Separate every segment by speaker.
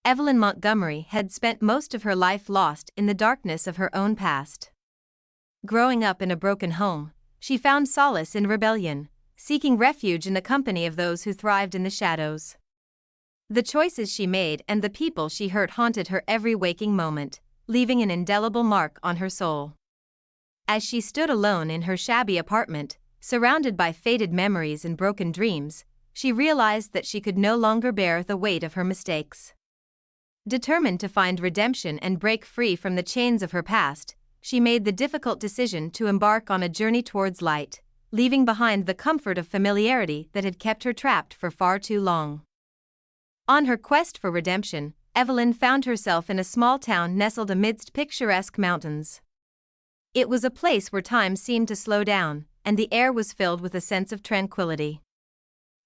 Speaker 1: Evelyn Montgomery had spent most of her life lost in the darkness of her own past. Growing up in a broken home, she found solace in rebellion, seeking refuge in the company of those who thrived in the shadows. The choices she made and the people she hurt haunted her every waking moment, leaving an indelible mark on her soul. As she stood alone in her shabby apartment, surrounded by faded memories and broken dreams, she realized that she could no longer bear the weight of her mistakes. Determined to find redemption and break free from the chains of her past, she made the difficult decision to embark on a journey towards light, leaving behind the comfort of familiarity that had kept her trapped for far too long. On her quest for redemption, Evelyn found herself in a small town nestled amidst picturesque mountains. It was a place where time seemed to slow down, and the air was filled with a sense of tranquility.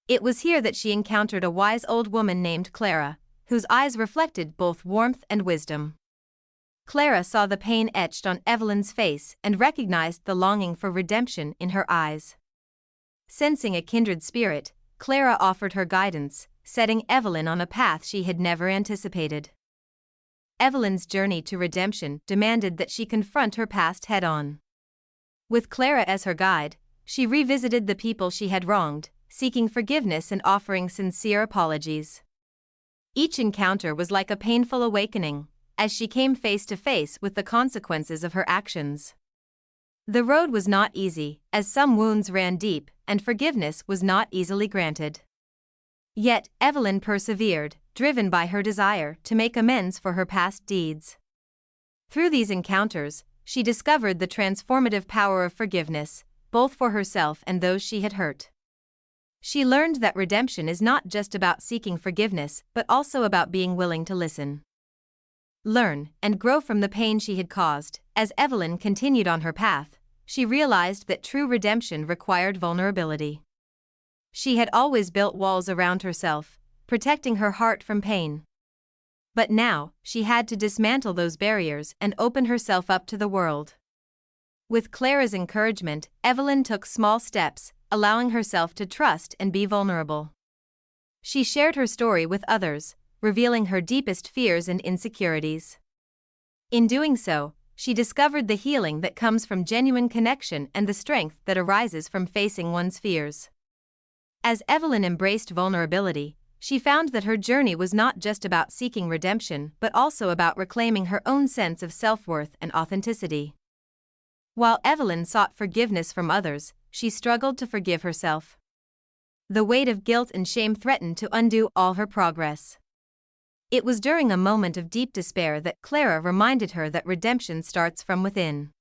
Speaker 1: It was here that she encountered a wise old woman named Clara, whose eyes reflected both warmth and wisdom. Clara saw the pain etched on Evelyn's face and recognized the longing for redemption in her eyes. Sensing a kindred spirit, Clara offered her guidance, setting Evelyn on a path she had never anticipated. Evelyn's journey to redemption demanded that she confront her past head-on. With Clara as her guide, she revisited the people she had wronged, seeking forgiveness and offering sincere apologies. Each encounter was like a painful awakening, as she came face to face with the consequences of her actions. The road was not easy, as some wounds ran deep, and forgiveness was not easily granted. Yet, Evelyn persevered, driven by her desire to make amends for her past deeds. Through these encounters, she discovered the transformative power of forgiveness, both for herself and those she had hurt. She learned that redemption is not just about seeking forgiveness but also about being willing to listen, learn, and grow from the pain she had caused. As Evelyn continued on her path, she realized that true redemption required vulnerability. She had always built walls around herself, protecting her heart from pain. But now, she had to dismantle those barriers and open herself up to the world. With Clara's encouragement, Evelyn took small steps, allowing herself to trust and be vulnerable. She shared her story with others, revealing her deepest fears and insecurities. In doing so, she discovered the healing that comes from genuine connection and the strength that arises from facing one's fears. As Evelyn embraced vulnerability, she found that her journey was not just about seeking redemption but also about reclaiming her own sense of self-worth and authenticity. While Evelyn sought forgiveness from others, she struggled to forgive herself. The weight of guilt and shame threatened to undo all her progress. It was during a moment of deep despair that Clara reminded her that redemption starts from within.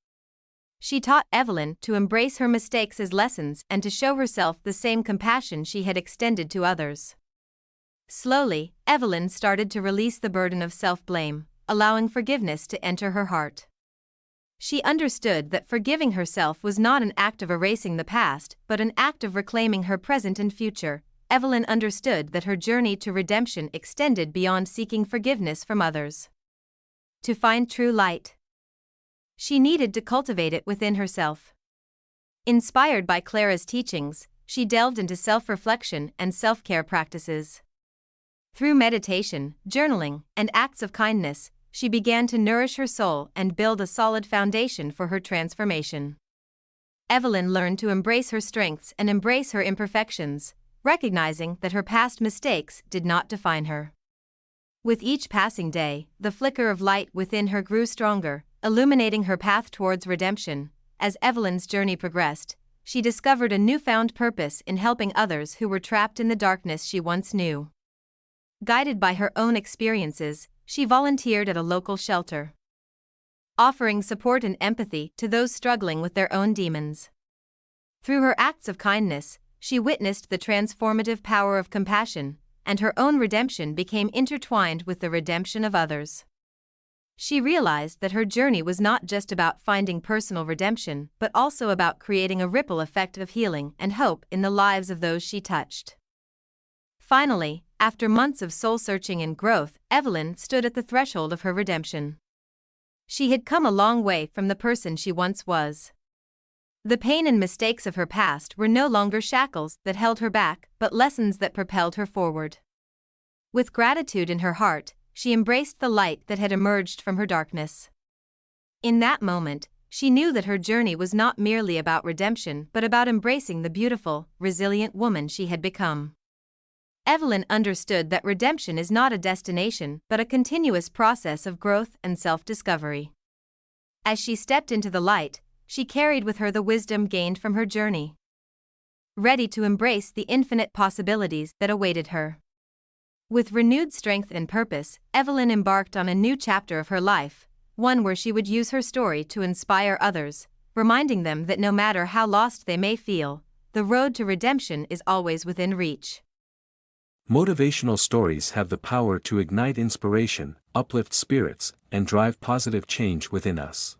Speaker 1: She taught Evelyn to embrace her mistakes as lessons and to show herself the same compassion she had extended to others. Slowly, Evelyn started to release the burden of self-blame, allowing forgiveness to enter her heart. She understood that forgiving herself was not an act of erasing the past but an act of reclaiming her present and future. Evelyn understood that her journey to redemption extended beyond seeking forgiveness from others. To find true light, she needed to cultivate it within herself. Inspired by Clara's teachings, she delved into self-reflection and self-care practices. Through meditation, journaling, and acts of kindness, she began to nourish her soul and build a solid foundation for her transformation. Evelyn learned to embrace her strengths and embrace her imperfections, recognizing that her past mistakes did not define her. With each passing day, the flicker of light within her grew stronger, illuminating her path towards redemption. As Evelyn's journey progressed, she discovered a newfound purpose in helping others who were trapped in the darkness she once knew. Guided by her own experiences, she volunteered at a local shelter, offering support and empathy to those struggling with their own demons. Through her acts of kindness, she witnessed the transformative power of compassion, and her own redemption became intertwined with the redemption of others. She realized that her journey was not just about finding personal redemption but also about creating a ripple effect of healing and hope in the lives of those she touched. Finally, after months of soul-searching and growth, Evelyn stood at the threshold of her redemption. She had come a long way from the person she once was. The pain and mistakes of her past were no longer shackles that held her back, but lessons that propelled her forward. With gratitude in her heart, she embraced the light that had emerged from her darkness. In that moment, she knew that her journey was not merely about redemption but about embracing the beautiful, resilient woman she had become. Evelyn understood that redemption is not a destination but a continuous process of growth and self-discovery. As she stepped into the light, she carried with her the wisdom gained from her journey, ready to embrace the infinite possibilities that awaited her. With renewed strength and purpose, Evelyn embarked on a new chapter of her life, one where she would use her story to inspire others, reminding them that no matter how lost they may feel, the road to redemption is always within reach.
Speaker 2: Motivational stories have the power to ignite inspiration, uplift spirits, and drive positive change within us.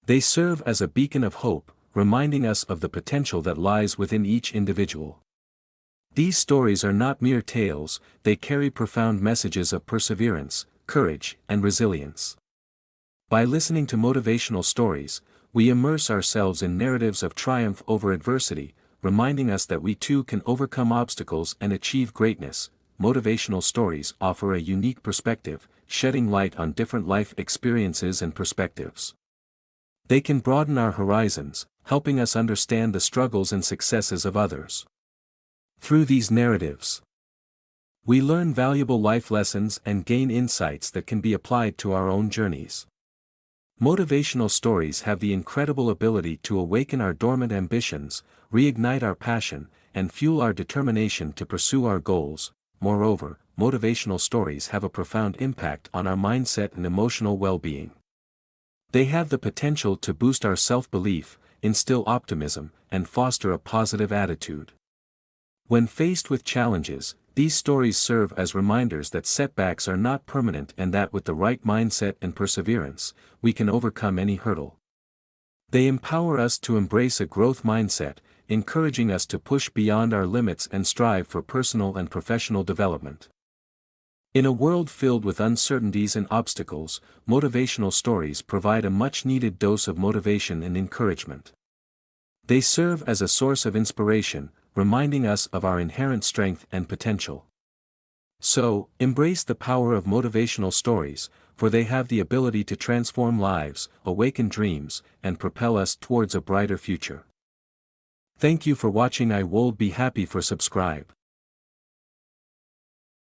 Speaker 2: They serve as a beacon of hope, reminding us of the potential that lies within each individual. These stories are not mere tales, they carry profound messages of perseverance, courage, and resilience. By listening to motivational stories, we immerse ourselves in narratives of triumph over adversity, reminding us that we too can overcome obstacles and achieve greatness. Motivational stories offer a unique perspective, shedding light on different life experiences and perspectives. They can broaden our horizons, helping us understand the struggles and successes of others. Through these narratives, we learn valuable life lessons and gain insights that can be applied to our own journeys. Motivational stories have the incredible ability to awaken our dormant ambitions, reignite our passion, and fuel our determination to pursue our goals. Moreover, motivational stories have a profound impact on our mindset and emotional well-being. They have the potential to boost our self-belief, instill optimism, and foster a positive attitude. When faced with challenges, these stories serve as reminders that setbacks are not permanent and that with the right mindset and perseverance, we can overcome any hurdle. They empower us to embrace a growth mindset, encouraging us to push beyond our limits and strive for personal and professional development. In a world filled with uncertainties and obstacles, motivational stories provide a much-needed dose of motivation and encouragement. They serve as a source of inspiration, reminding us of our inherent strength and potential. So, embrace the power of motivational stories, for they have the ability to transform lives, awaken dreams, and propel us towards a brighter future. Thank you for watching. I will be happy for subscribe.